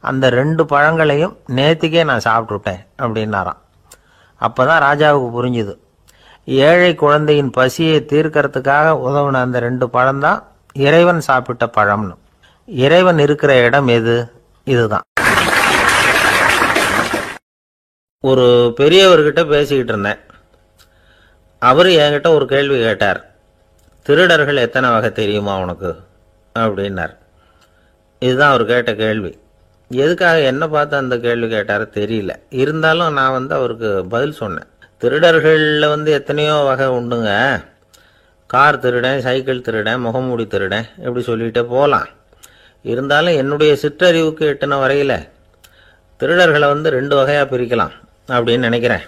அந்த 2 பழங்களையும் நேற்றுக்கே நான் சாப்பிட்டுட்டேன் அப்படின்னாராம். அப்போதான் ராஜாவுக்கு புரிஞ்சுது, ஏழை குழந்தையின் பசியை தீர்க்கறதுக்காக உதவுன அந்த 2 பழம்தான் இறைவன் சாப்பிட்ட பழம்னு. இறைவன் இருக்கிற இடம் எது? இதுதான். ஒரு பெரியவர்கிட்ட பேசிக்கிட்டு இருந்தேன். அவர் என்கிட்ட ஒரு கேள்வி கேட்டார். திருடர்கள் எத்தனை வகை தெரியுமா உனக்கு அப்படின்னார். இதுதான் அவர் கேட்ட கேள்வி. எதுக்காக என்ன பார்த்து அந்த கேள்வி கேட்டாரு தெரியல. இருந்தாலும் நான் அவருக்கு பதில் சொன்னேன். திருடர்களில் எத்தனையோ வகை உண்டுங்க. கார் திருடன், சைக்கிள் திருடன், முகமூடி திருடன், எப்படி சொல்லிகிட்டே போகலாம். இருந்தாலும் என்னுடைய சிற்றறிவுக்கு எட்டின வரையில் திருடர்களை 2 வகையாக பிரிக்கலாம் அப்படின்னு நினைக்கிறேன்.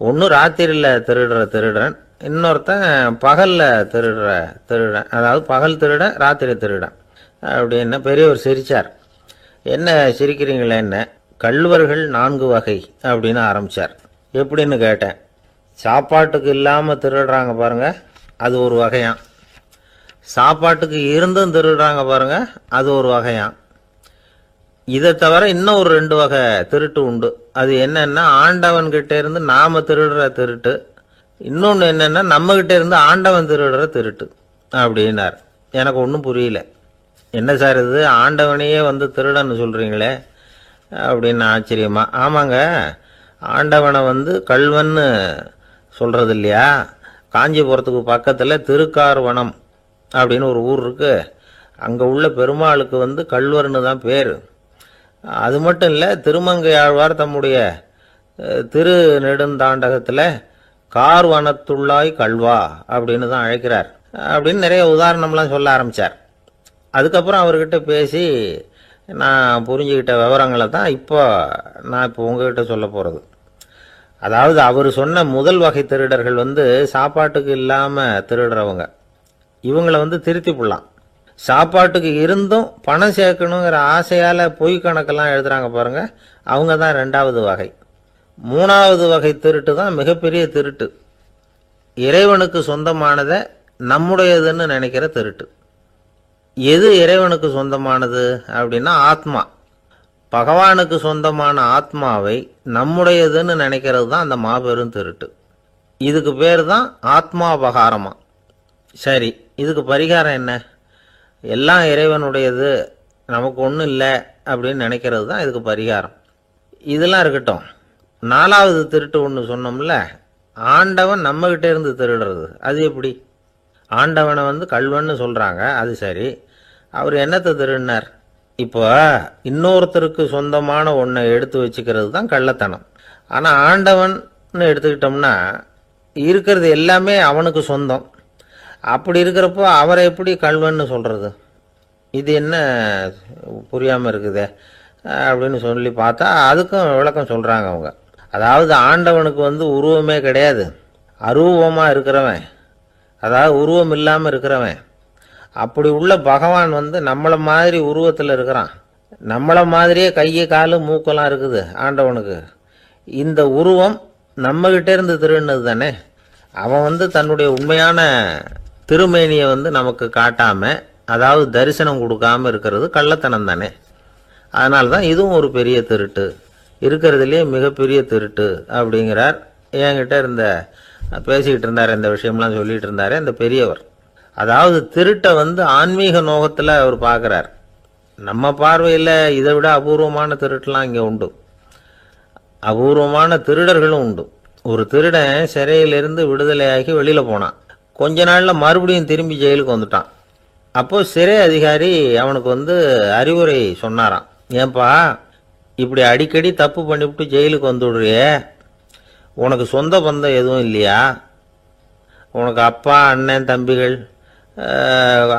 ஒன்று ராத்திரியில் திருடுற திருடன், இன்னொருத்தன் பகலில் திருடுற திருடன். அதாவது பகல் திருடன், ராத்திரி திருடன் அப்படின்னு பெரியவர் சிரித்தார். என்ன சிரிக்கிறீங்களே? என்ன, கள்வர்கள் 4 வகை அப்படின்னு ஆரம்பித்தார். எப்படின்னு கேட்டேன். சாப்பாட்டுக்கு இல்லாமல் திருடுறாங்க பாருங்க, அது ஒரு வகையான். சாப்பாட்டுக்கு இருந்தும் திருடுறாங்க பாருங்க, அது ஒரு வகையான். இதை தவிர இன்னும் ஒரு 2 வகை திருட்டு உண்டு. அது என்னன்னா, ஆண்டவன் கிட்ட இருந்து நாம திருடுற திருட்டு, இன்னொன்று என்னன்னா நம்ம கிட்ட இருந்து ஆண்டவன் திருடுற திருட்டு அப்படின்னார். எனக்கு ஒன்றும் புரியல. என்ன சார் இது, ஆண்டவனையே வந்து திருடன்னு சொல்கிறீங்களே அப்படின்னு ஆச்சரியமா. ஆமாங்க, ஆண்டவனை வந்து கல்வன்னு சொல்கிறது இல்லையா. காஞ்சிபுரத்துக்கு பக்கத்தில் திருக்கார்வனம் அப்படின்னு ஒரு ஊர் இருக்குது. அங்கே உள்ள பெருமாளுக்கு வந்து கல்வர்னு தான் பேர். அது மட்டும் இல்லை, திருமங்கை ஆழ்வார் தம்முடைய திரு நெடுந்தாண்டகத்தில் கார்வனத்துள்ளாய் கல்வா அப்படின்னு தான் அழைக்கிறார் அப்படின்னு நிறைய உதாரணம்லாம் சொல்ல ஆரம்பித்தார். அதுக்கப்புறம் அவர்கிட்ட பேசி நான் புரிஞ்சுக்கிட்ட விவரங்களை தான் நான் இப்போ உங்ககிட்ட சொல்ல போகிறது. அதாவது அவர் சொன்ன முதல் வகை திருடர்கள் வந்து சாப்பாட்டுக்கு இல்லாமல் திருடுறவங்க. இவங்களை வந்து திருத்தி போடலாம். சாப்பாட்டுக்கு இருந்தும் பணம் சேர்க்கணுங்கிற ஆசையால் பொய் கணக்கெல்லாம் எழுதுறாங்க பாருங்க, அவங்க தான் ரெண்டாவது வகை. மூணாவது வகை திருட்டு தான் மிகப்பெரிய திருட்டு. இறைவனுக்கு சொந்தமானதை நம்முடையதுன்னு நினைக்கிற திருட்டு. எது இறைவனுக்கு சொந்தமானது அப்படின்னா ஆத்மா. பகவானுக்கு சொந்தமான ஆத்மாவை நம்முடையதுன்னு நினைக்கிறது தான் அந்த மாபெரும் திருட்டு. இதுக்கு பேர் தான் ஆத்மாபகாரமா. சரி, இதுக்கு பரிகாரம் என்ன? எல்லாம் இறைவனுடையது, நமக்கு ஒன்றும் இல்லை அப்படின்னு நினைக்கிறது தான் இதுக்கு பரிகாரம். இதெல்லாம் இருக்கட்டும். நாலாவது திருட்டு ஒன்று சொன்னோம்ல, ஆண்டவன் நம்மகிட்ட இருந்து திருடுறது. அது எப்படி? ஆண்டவனை வந்து கல்வன்னு சொல்கிறாங்க, அது சரி. அவர் என்னத்தை திருடினார்? இப்போ இன்னொருத்தருக்கு சொந்தமான ஒன்றை எடுத்து வச்சுக்கிறது தான் கள்ளத்தனம். ஆனால் ஆண்டவன் எடுத்துக்கிட்டோம்னா இருக்கிறது எல்லாமே அவனுக்கு சொந்தம். அப்படி இருக்கிறப்போ அவரை எப்படி கல்வன்னு சொல்கிறது? இது என்ன புரியாமல் இருக்குதே அப்படின்னு சொல்லி பார்த்தா அதுக்கும் விளக்கம் சொல்கிறாங்க அவங்க. அதாவது ஆண்டவனுக்கு வந்து உருவமே கிடையாது, அரூபமாக இருக்கிறவன், அதாவது உருவம் இல்லாமல் இருக்கிறவன். அப்படி உள்ள பகவான் வந்து நம்மளை மாதிரி உருவத்தில் இருக்கிறான். நம்மளை மாதிரியே கையை காலு மூக்கெல்லாம் இருக்குது ஆண்டவனுக்கு. இந்த உருவம் நம்மகிட்ட இருந்து திருடினது தானே. அவன் வந்து தன்னுடைய உண்மையான திருமேனியை வந்து நமக்கு காட்டாம, அதாவது தரிசனம் கொடுக்காம இருக்கிறது கள்ளத்தனம் தானே. அதனால தான் இதுவும் ஒரு பெரிய திருட்டு, இருக்கிறதுலேயே மிகப்பெரிய திருட்டு அப்படிங்கிறார். என்கிட்ட பேசிக்கிட்டு இருந்தார், இந்த விஷயம்லாம் சொல்லிட்டு இருந்தார் இந்த பெரியவர். அதாவது திருட்டை வந்து ஆன்மீக நோகத்தில் அவர் பார்க்குறார். நம்ம பார்வையில் இதை விட அபூர்வமான திருட்டுலாம் இங்கே உண்டு. அபூர்வமான திருடர்களும் உண்டு. ஒரு திருடன் சிறையிலிருந்து விடுதலையாகி வெளியில் போனான். கொஞ்ச நாளில் மறுபடியும் திரும்பி ஜெயிலுக்கு வந்துட்டான். அப்போது சிறை அதிகாரி அவனுக்கு வந்து அறிவுரை சொன்னாராம். ஏன்பா இப்படி அடிக்கடி தப்பு பண்ணிவிட்டு ஜெயிலுக்கு வந்துவிடுறியே, உனக்கு சொந்த பந்தம் எதுவும் இல்லையா? உனக்கு அப்பா அண்ணன் தம்பிகள்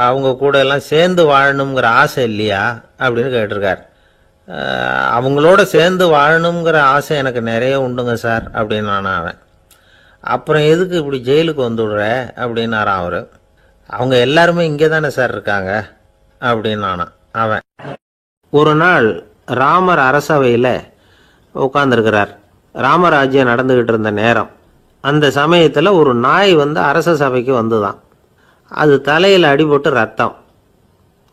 அவங்க கூட எல்லாம் சேர்ந்து வாழணுங்கிற ஆசை இல்லையா அப்படின்னு கேட்டிருக்கார். அவங்களோட சேர்ந்து வாழணுங்கிற ஆசை எனக்கு நிறைய உண்டுங்க சார் அப்படின்னு அவன். அப்புறம் எதுக்கு இப்படி ஜெயிலுக்கு வந்துவிடுற அப்படின்னாரான் அவர். அவங்க எல்லாருமே இங்கே தானே சார் இருக்காங்க அப்படின்னு அவன். ஒரு நாள் ராமர் அரசவையில் உட்கார்ந்துருக்கிறார். ராமராஜ்யம் நடந்துக்கிட்டு இருந்த நேரம். அந்த சமயத்தில் ஒரு நாய் வந்து அரச சபைக்கு வந்துதான். அது தலையில் அடிபட்டு ரத்தம்.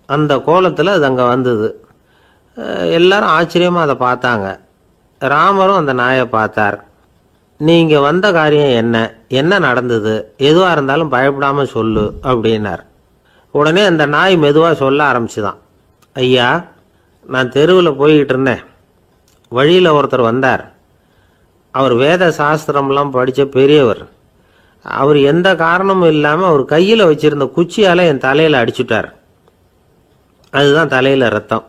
அந்த கோலத்தில் அது அங்கே வந்தது. எல்லாரும் ஆச்சரியமாக அதை பார்த்தாங்க. ராமரும் அந்த நாயை பார்த்தார். நீங்கள் வந்த காரியம் என்ன நடந்தது, எதுவாக இருந்தாலும் பயப்படாமல் சொல்லு அப்படின்னார். உடனே அந்த நாய் மெதுவாக சொல்ல ஆரம்பிச்சுதான். ஐயா, நான் தெருவில் போய்கிட்டு இருந்தேன். வழியில் ஒருத்தர் வந்தார். அவர் வேத சாஸ்திரம்லாம் படித்த பெரியவர். அவர் எந்த காரணமும் இல்லாமல் அவர் கையில் வச்சிருந்த குச்சியால் என் தலையில் அடிச்சுட்டார். அதுதான் தலையில் ரத்தம்.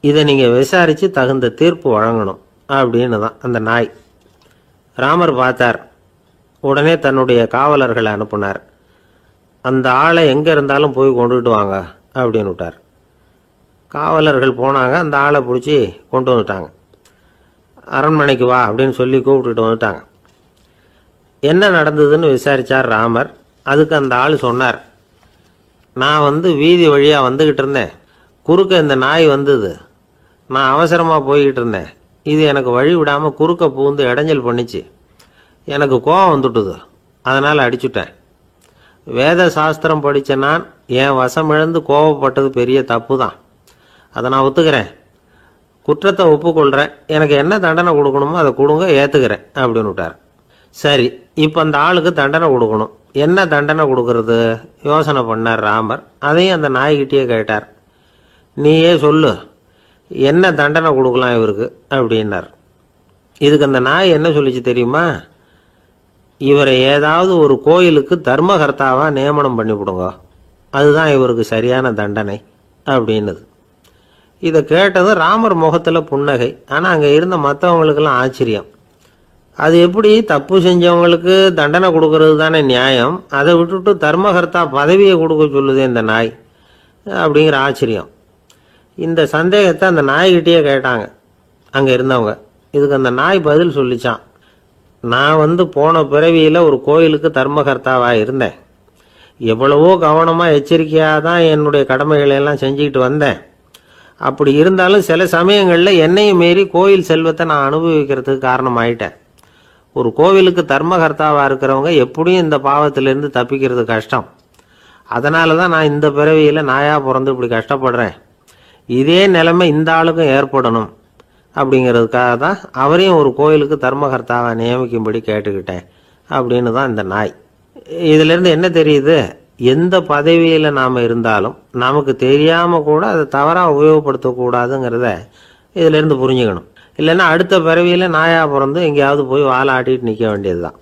இதை நீங்கள் விசாரித்து தகுந்த தீர்ப்பு வழங்கணும் அப்படின்னு தான் அந்த நாய். ராமர் பார்த்தார். உடனே தன்னுடைய காவலர்களை அனுப்புனார். அந்த ஆளை எங்கே இருந்தாலும் போய் கொண்டுகிட்டு வாங்க அப்படின்னு விட்டார். காவலர்கள் போனாங்க. அந்த ஆளை பிடிச்சி கொண்டு வந்துட்டாங்க. அரண்மனைக்கு வா அப்படின்னு சொல்லி கூப்பிட்டுட்டு வந்துட்டாங்க. என்ன நடந்ததுன்னு விசாரித்தார் ராமர். அதுக்கு அந்த ஆள் சொன்னார், நான் வந்து வீதி வழியாக வந்துக்கிட்டு இருந்தேன். குறுக்க இந்த நாய் வந்தது. நான் அவசரமாக போய்கிட்டு இருந்தேன். இது எனக்கு வழி விடாமல் குறுக்க பூந்து இடைஞ்சல் பண்ணிச்சு. எனக்கு கோபம் வந்துட்டுது. அதனால் அடிச்சுட்டேன். வேத சாஸ்திரம் படித்த நான் என் வசம் இழந்து கோபப்பட்டது பெரிய தப்பு தான். அதை நான் ஒத்துக்கிறேன். குற்றத்தை ஒப்புக்கொள்கிறேன். எனக்கு என்ன தண்டனை கொடுக்கணுமோ அதை கொடுங்க, ஏற்றுக்கிறேன் அப்படின்னு விட்டார். சரி, இப்போ அந்த ஆளுக்கு தண்டனை கொடுக்கணும். என்ன தண்டனை கொடுக்கறது யோசனை பண்ணார் ராமர். அதையும் அந்த நாய்கிட்டே கேட்டார். நீயே சொல்லு, என்ன தண்டனை கொடுக்கலாம் இவருக்கு அப்படின்னார். இதுக்கு அந்த நாய் என்ன சொல்லிச்சு தெரியுமா? இவரை ஏதாவது ஒரு கோயிலுக்கு தர்மகர்த்தாவாக நியமனம் பண்ணிவிடுங்க, அதுதான் இவருக்கு சரியான தண்டனை அப்படின்னுது. இதை கேட்டதும் ராமர் முகத்தில் புன்னகை. ஆனால் அங்கே இருந்த மற்றவங்களுக்கெல்லாம் ஆச்சரியம். அது எப்படி, தப்பு செஞ்சவங்களுக்கு தண்டனை கொடுக்கறது தானே நியாயம், அதை விட்டுட்டு தர்மகர்த்தா பதவியை கொடுக்க சொல்லுது இந்த நாய் அப்படிங்கிற ஆச்சரியம். இந்த சந்தேகத்தை அந்த நாய்கிட்டேயே கேட்டாங்க அங்கே இருந்தவங்க. இதுக்கு அந்த நாய் பதில் சொல்லிச்சான், நான் போன பிறவியில் ஒரு கோயிலுக்கு தர்மகர்த்தாவாக இருந்தேன். எவ்வளவோ கவனமாக எச்சரிக்கையாக தான் என்னுடைய கடமைகளை எல்லாம் செஞ்சுக்கிட்டு வந்தேன். அப்படி இருந்தாலும் சில சமயங்களில் என்னையும் மீறி கோயில் செல்வத்தை நான் அனுபவிக்கிறதுக்கு காரணமாயிட்டேன். ஒரு கோவிலுக்கு தர்மகர்த்தாவாக இருக்கிறவங்க எப்படியும் இந்த பாவத்திலேருந்து தப்பிக்கிறது கஷ்டம். அதனால தான் நான் இந்த பிறவியில் நாயாக பிறந்து இப்படி கஷ்டப்படுறேன். இதே நிலைமை இந்த ஆளுக்கும் ஏற்படணும் அப்படிங்கிறதுக்காக தான் அவரையும் ஒரு கோயிலுக்கு தர்மகர்த்தாவை நியமிக்கும்படி கேட்டுக்கிட்டேன் அப்படின்னு தான் இந்த நாய். இதிலேருந்து என்ன தெரியுது? எந்த பதவியில் நாம் இருந்தாலும் நமக்கு தெரியாமல் கூட அதை தவறாக உபயோகப்படுத்தக்கூடாதுங்கிறத இதிலேருந்து புரிஞ்சுக்கணும். இல்லைன்னா அடுத்த பிறவியில் நாயாக பிறந்து எங்கேயாவது போய் வாழை ஆட்டிட்டு நிற்க வேண்டியது தான்.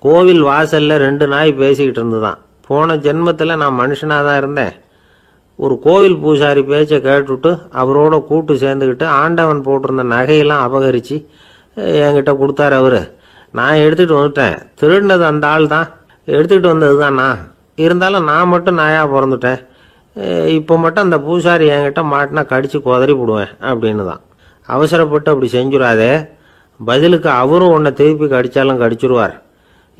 கோவில் வாசலில் 2 நாய் பேசிக்கிட்டு இருந்துதான், போன ஜென்மத்தில் நான் மனுஷனாக தான் இருந்தேன். ஒரு கோவில் பூசாரி பேச்சை கேட்டுவிட்டு அவரோட கூட்டு சேர்ந்துக்கிட்டு ஆண்டவன் போட்டிருந்த நகையெல்லாம் அபகரித்து என்கிட்ட கொடுத்தாரு அவர். நான் எடுத்துகிட்டு வந்துட்டேன். திருடினது அந்த ஆள் தான், எடுத்துக்கிட்டு வந்தது தான் நான். இருந்தாலும் நான் மட்டும் நாயாக பிறந்துட்டேன். இப்போ மட்டும் அந்த பூசாரி என்கிட்ட மாட்டினா கடித்து குதறி போடுவேன் அப்படின்னு தான். அவசரப்பட்டு அப்படி செஞ்சுடாதே, பதிலுக்கு அவரும் உன்னை திருப்பி கடித்தாலும் கடிச்சிருவார்.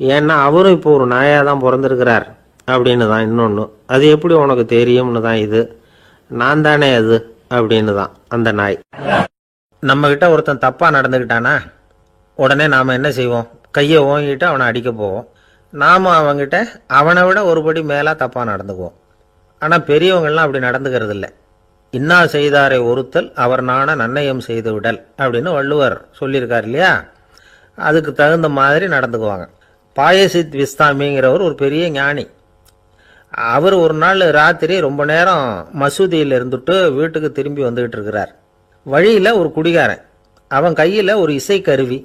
ஏன்னா அவரும் இப்போ ஒரு நாயாக தான் பிறந்திருக்கிறார் அப்படின்னு தான் இன்னொன்று. அது எப்படி உனக்கு தெரியும்னு தான் இது. நான் தானே அது அப்படின்னு தான் அந்த நாய். நம்மக்கிட்ட ஒருத்தன் தப்பாக நடந்துக்கிட்டானா உடனே நாம் என்ன செய்வோம்? கையை ஓங்கிட்டு அவனை அடிக்க போவோம். நாம் அவங்ககிட்ட அவனை விட ஒருபடி மேலாக தப்பாக நடந்துக்குவோம். ஆனால் பெரியவங்கள்லாம் அப்படி நடந்துக்கிறது இல்லை. இன்னா செய்தாரை ஒருத்தல் அவர் நாண நன்னயம் செய்து விடல் அப்படின்னு வள்ளுவர் சொல்லியிருக்கார் இல்லையா? அதுக்கு தகுந்த மாதிரி நடந்துக்குவாங்க. பாயசித் விஸ்தாமிங்கிறவர் ஒரு பெரிய ஞானி. அவர் ஒரு நாள் ராத்திரி ரொம்ப நேரம் மசூதியில் இருந்துட்டு வீட்டுக்கு திரும்பி வந்துக்கிட்டு இருக்கிறார். வழியில் ஒரு குடிகாரன், அவன் கையில் ஒரு இசைக்கருவி,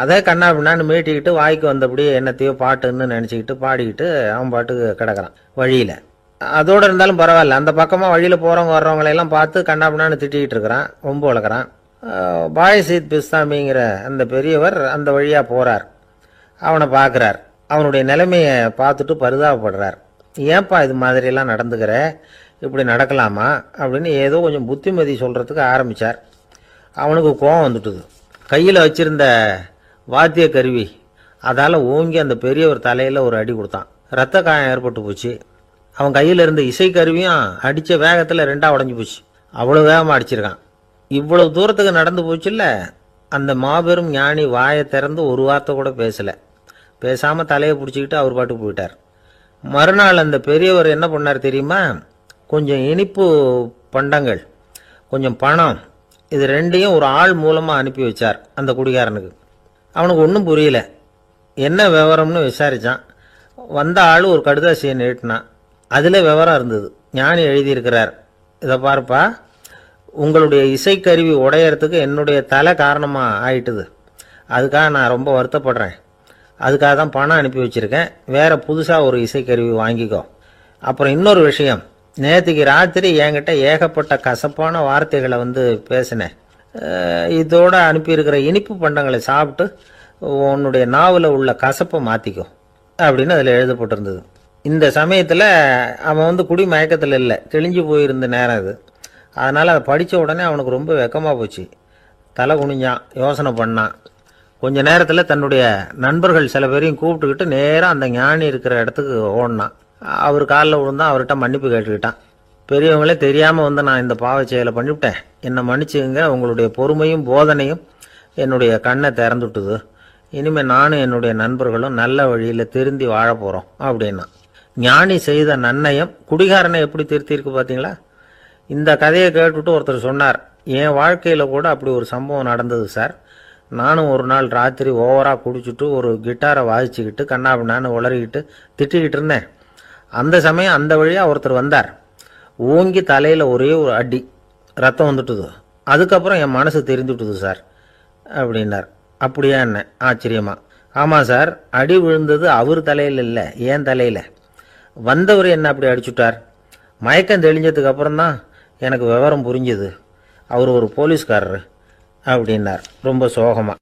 அதை கண்ணா பின்னான்னு மீட்டிக்கிட்டு வாய்க்கு வந்தபடியே என்னத்தையோ பாட்டுன்னு நினச்சிக்கிட்டு பாடிக்கிட்டு அவன் பாட்டுக்கு கிடக்கிறான் வழியில். அதோடு இருந்தாலும் பரவாயில்ல, அந்த பக்கமாக வழியில் போகிறவங்க வர்றவங்களையெல்லாம் பார்த்து கண்ணா பின்னான்னு திட்டிக்கிட்டு இருக்கிறான், ரொம்ப வளர்க்குறான். பாயசித் பிஸ்தாமிங்கிற அந்த பெரியவர் அந்த வழியாக போகிறார். அவனை பார்க்குறார். அவனுடைய நிலைமையை பார்த்துட்டு பரிதாபப்படுறார். ஏன்பா இது மாதிரியெல்லாம் நடந்துக்கிற, இப்படி நடக்கலாமா அப்படின்னு ஏதோ கொஞ்சம் புத்திமதி சொல்கிறதுக்கு ஆரம்பித்தார். அவனுக்கு கோபம் வந்துட்டுது. கையில் வச்சிருந்த வாத்திய கருவி அதால் ஓங்கி அந்த பெரியவர் தலையில் ஒரு அடி கொடுத்தான். ரத்த காயம் ஏற்பட்டு போச்சு. அவன் கையில் இருந்த இசைக்கருவியும் அடித்த வேகத்தில் 2ஆக உடஞ்சி போச்சு. அவ்வளோ வேகமாக அடிச்சிருக்கான். இவ்வளவு தூரத்துக்கு நடந்து போச்சுல்ல, அந்த மாபெரும் ஞானி வாயை திறந்து ஒரு வார்த்தை கூட பேசலை. பேசாமல் தலையை பிடிச்சிக்கிட்டு அவர் பாட்டுக்கு போயிட்டார். மறுநாள் அந்த பெரியவர் என்ன பண்ணார் தெரியுமா? கொஞ்சம் இனிப்பு பண்டங்கள், கொஞ்சம் பணம், இது 2ஐயும் ஒரு ஆள் மூலமாக அனுப்பி வச்சார் அந்த குடிகாரனுக்கு. அவனுக்கு ஒன்றும் புரியல. என்ன விவரம்னு விசாரித்தான். வந்த ஆள் ஒரு கடுதாசியை நீட்டினான். அதில் விவரம் இருந்தது. ஞானி எழுதியிருக்கிறார், இதை பார்ப்பா, உங்களுடைய இசைக்கருவி உடையறதுக்கு என்னுடைய தலை காரணமாக ஆயிட்டுது. அதுக்காக நான் ரொம்ப வருத்தப்படுறேன். அதுக்காக தான் பணம் அனுப்பி வச்சுருக்கேன். வேறு புதுசாக ஒரு இசைக்கருவி வாங்கிக்கோ. அப்புறம் இன்னொரு விஷயம், நேற்றுக்கு ராத்திரி என்கிட்ட ஏகப்பட்ட கசப்பான வார்த்தைகளை பேசினேன். இதோடு அனுப்பியிருக்கிற இனிப்பு பண்டங்களை சாப்பிட்டு உன்னுடைய நாவில் உள்ள கசப்பை மாற்றிக்கோ அப்படின்னு அதில் எழுதப்பட்டிருந்தது. இந்த சமயத்தில் அவன் குடி மயக்கத்தில் இல்லை, தெளிஞ்சு போயிருந்த நேரம் இது. அதனால் அதை படித்த உடனே அவனுக்கு ரொம்ப வெக்கமாக போச்சு. தலை குனிஞ்சான், யோசனை பண்ணான். கொஞ்ச நேரத்தில் தன்னுடைய நண்பர்கள் சில பேரையும் கூப்பிட்டுக்கிட்டு நேராக அந்த ஞானி இருக்கிற இடத்துக்கு ஓடினான். அவர் காலில் விழுந்தான். அவர்கிட்ட மன்னிப்பு கேட்டுக்கிட்டான். பெரியவங்களே தெரியாமல் நான் இந்த பாவச் செயலை பண்ணிவிட்டேன், என்னை மன்னிச்சுங்க. உங்களுடைய பொறுமையும் போதனையும் என்னுடைய கண்ணை திறந்துட்டுது. இனிமேல் நானும் என்னுடைய நண்பர்களும் நல்ல வழியில் திருந்தி வாழ போகிறோம் அப்படின்னா. ஞானி செய்த நன்னயம் குடிகாரனை எப்படி திருத்திருக்கு பார்த்தீங்களா? இந்த கதையை கேட்டுவிட்டு ஒருத்தர் சொன்னார், என் வாழ்க்கையில் கூட அப்படி ஒரு சம்பவம் நடந்தது சார். நானும் ஒரு நாள் ராத்திரி ஓவராக குடிச்சிட்டு ஒரு கிட்டாரை வாசிச்சுக்கிட்டு கண்ணாபின்னான்னு உளறிக்கிட்டு திட்டிக்கிட்டு இருந்தேன். அந்த சமயம் அந்த வழியாக ஒருத்தர் வந்தார். ஓங்கி தலையில் ஒரே ஒரு அடி. ரத்தம் வந்துட்டுது. அதுக்கப்புறம் என் மனசு தெரிந்துட்டுது சார் அப்படின்னார். அப்படியா என்ன ஆச்சரியமா? ஆமாம் சார், அடி விழுந்தது அவர் தலையில் இல்லை, என் தலையில். வந்தவர் என்ன அப்படி அடிச்சுட்டார். மயக்கம் தெளிஞ்சதுக்கு அப்புறம்தான் எனக்கு விவரம் புரிஞ்சுது. அவர் ஒரு போலீஸ்காரரு அப்படின்னார் ரொம்ப சோகமாக.